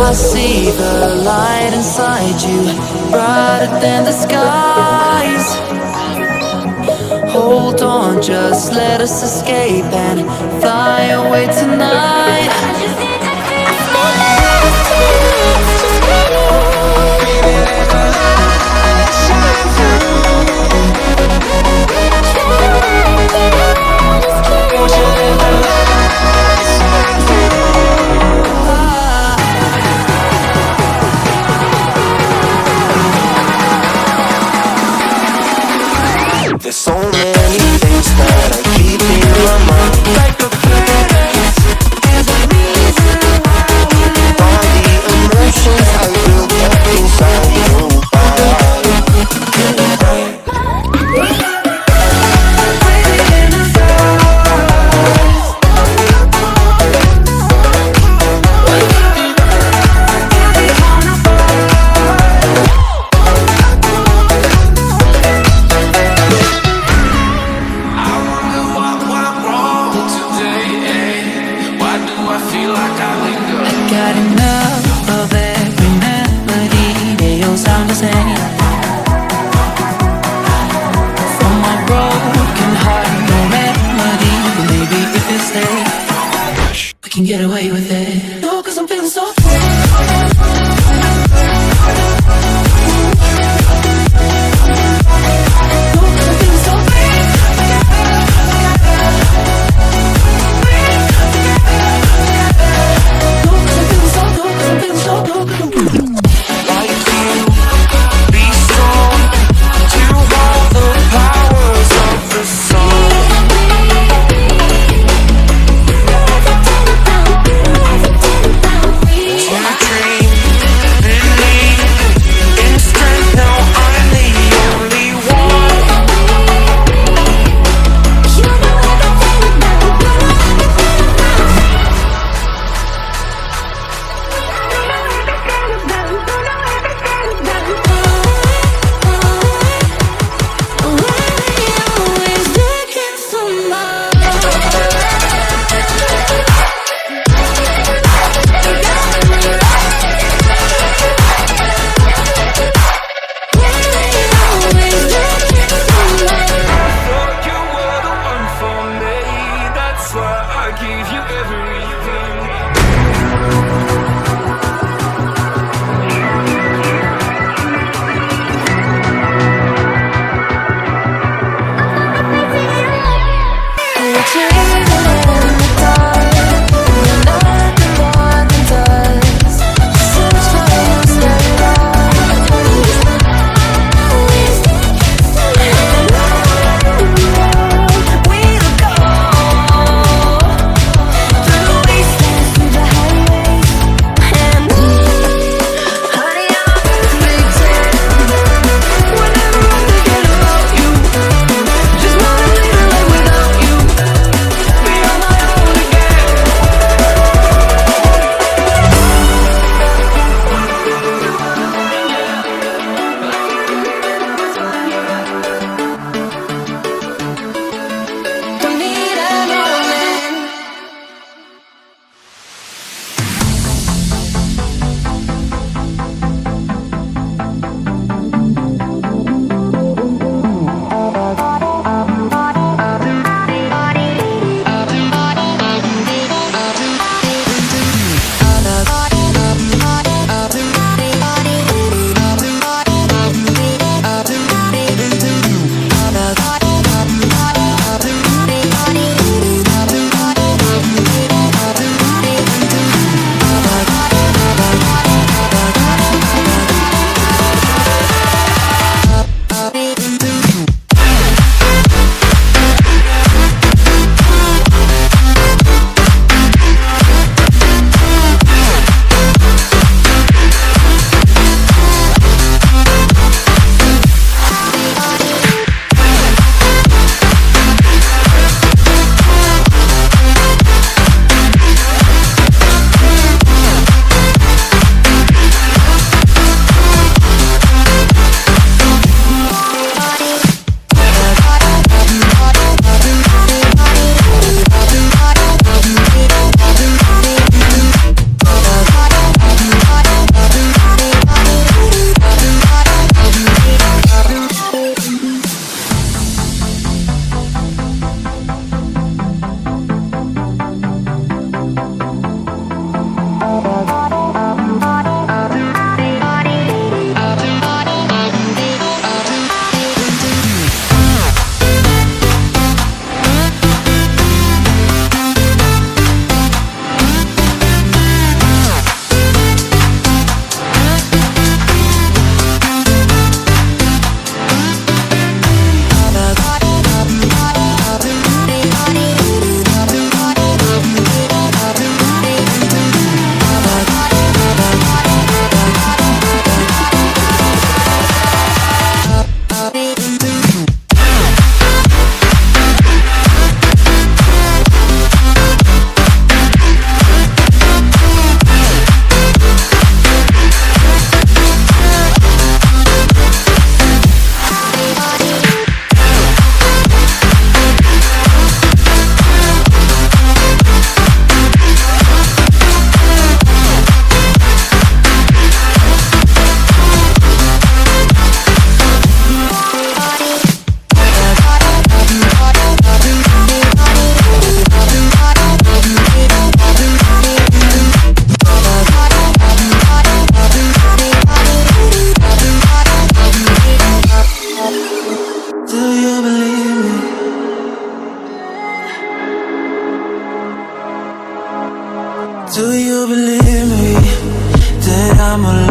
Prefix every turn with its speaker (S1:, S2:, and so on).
S1: I see the light inside you, brighter than the skies. Hold on, just let us escape and fly away tonight.
S2: There's so many things that I keep in my mind, like a place and a reason why. All the emotions I built up inside you.
S1: Got enough of every melody, they all sound the same. From my broken heart, no remedy, but maybe if you stay, we can get away with it. No, 'cause I'm feeling so free. believe me? Do you believe me that I'm alive?